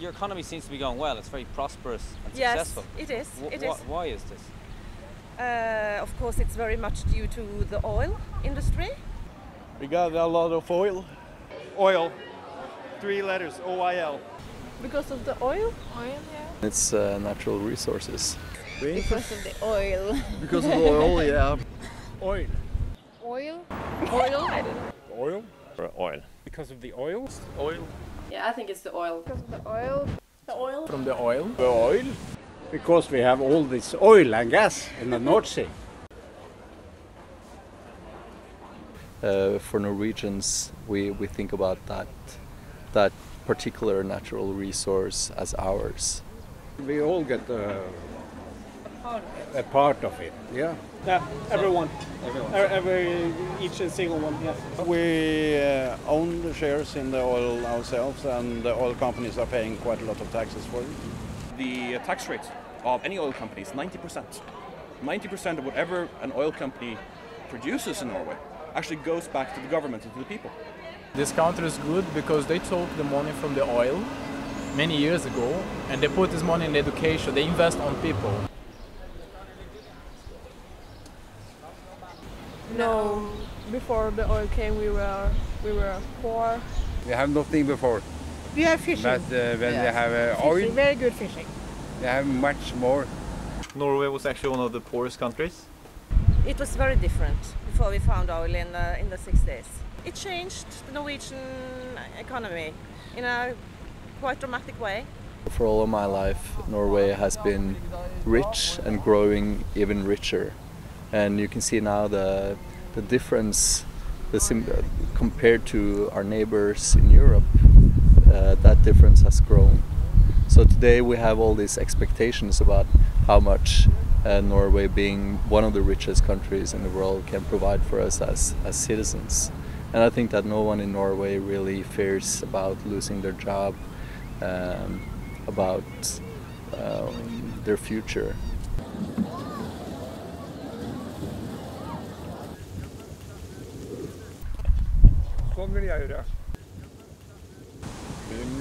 your economy seems to be going well. It's very prosperous and Yes, successful. it is. Why is this? Of course, it's very much due to the oil industry. We got a lot of oil. Oil. 3 letters, O-I-L. Because of the oil? Oil, yeah. It's natural resources. Because of the oil. Because of the oil, yeah. Oil. Oil? Oil? I don't know. Oil? Or oil. Because of the oil? Oil. Yeah, I think it's the oil. Because of the oil. The oil? From the oil? The oil. Because we have all this oil and gas in the North Sea. For Norwegians, we think about that particular natural resource as ours. We all get a part of it, yeah. Yeah, everyone. Each and single one, yeah. We own the shares in the oil ourselves, and the oil companies are paying quite a lot of taxes for it. The tax rate of any oil company is 90%. 90% of whatever an oil company produces in Norway actually goes back to the government and to the people. This country is good because they took the money from the oil many years ago and they put this money in education, they invest on people. No, before the oil came we were poor. We have nothing before. We have fishing. But when they have oil, Very good fishing. they have much more. Norway was actually one of the poorest countries. It was very different before we found oil in the 60s. It changed the Norwegian economy in a quite dramatic way. For all of my life, Norway has been rich and growing even richer. And you can see now the difference compared to our neighbors in Europe, that difference has grown. So today we have all these expectations about how much Norway, being one of the richest countries in the world, can provide for us as citizens. And I think that no one in Norway really fears about losing their job, about their future.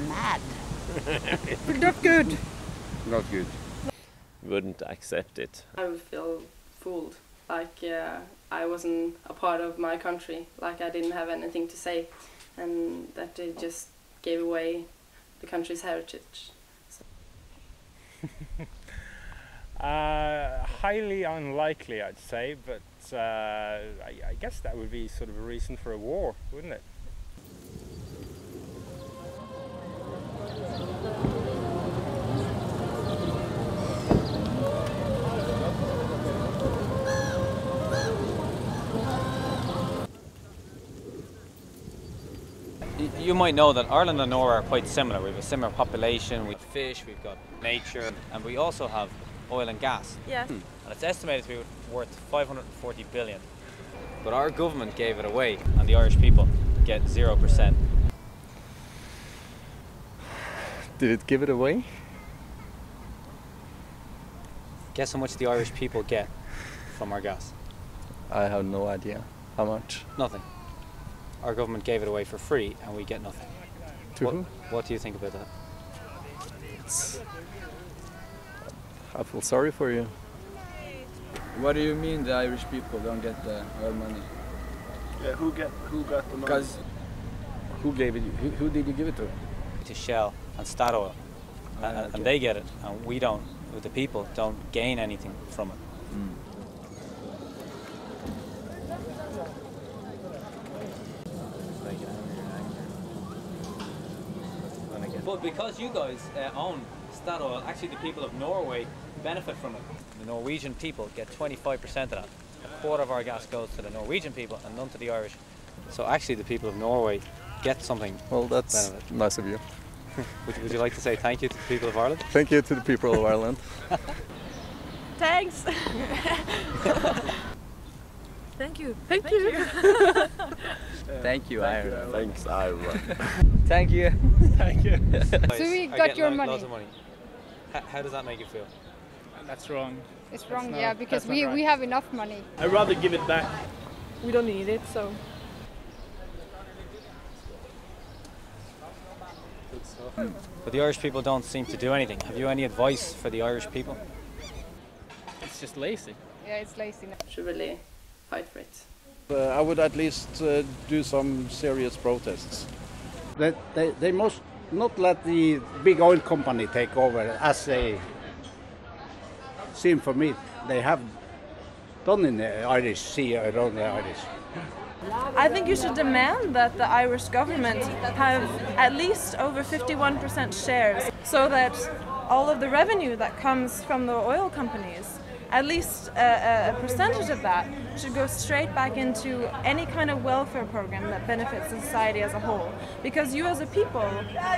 Mad. Not good. Not good. Wouldn't accept it. I would feel fooled, like I wasn't a part of my country, like I didn't have anything to say, and that they just gave away the country's heritage. So. Highly unlikely, I'd say, but I guess that would be sort of a reason for a war, wouldn't it? You might know that Ireland and Norway are quite similar. We have a similar population, we have fish, we've got nature, and we also have oil and gas. Yes. And it's estimated to be worth 540 billion. But our government gave it away, and the Irish people get 0%. Did it give it away? Guess how much the Irish people get from our gas? I have no idea. How much? Nothing. Our government gave it away for free, and we get nothing. To who? What do you think about that? I feel sorry for you. What do you mean the Irish people don't get the oil money? Yeah, who got the money? Because who gave it? Who did you give it to? To Shell and Statoil, and they get it, and we don't. The people don't gain anything from it. But because you guys own Statoil, actually the people of Norway benefit from it. The Norwegian people get 25% of that. A quarter of our gas goes to the Norwegian people and none to the Irish. So actually the people of Norway get something. Well, that's nice of you. Would you like to say thank you to the people of Ireland? Thank you to the people of Ireland. Thanks. Thank you. Thank you. Thank you, Ireland. Thanks, Ireland. Thank you. Thank you. So we got your money. Loads of money. How does that make you feel? That's wrong. It's wrong, yeah, because we have enough money. I'd rather give it back. We don't need it, so. But the Irish people don't seem to do anything. Have you any advice for the Irish people? It's just lazy. Yeah, it's lazy. Should really fight for it. I would at least do some serious protests. That they must not let the big oil company take over, as they seem for me they have done in the Irish Sea, around the Irish. I think you should demand that the Irish government have at least over 51% shares, so that all of the revenue that comes from the oil companies, at least a percentage of that, should go straight back into any kind of welfare program that benefits society as a whole. Because you as a people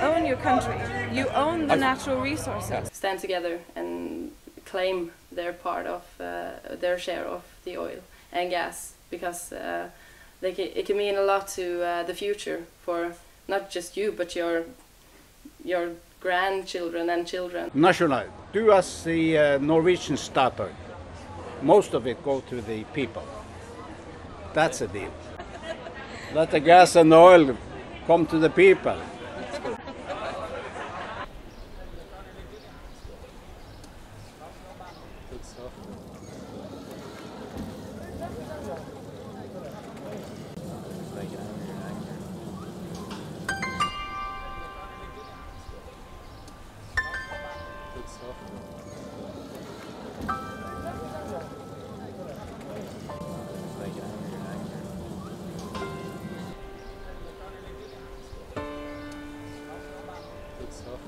own your country, you own the natural resources. Stand together and claim their part of their share of the oil and gas, because it can mean a lot to the future for not just you, but your grandchildren and children. National, do as the Norwegian Statoil. Most of it go to the people. That's a deal. Let the gas and oil come to the people. Good stuff.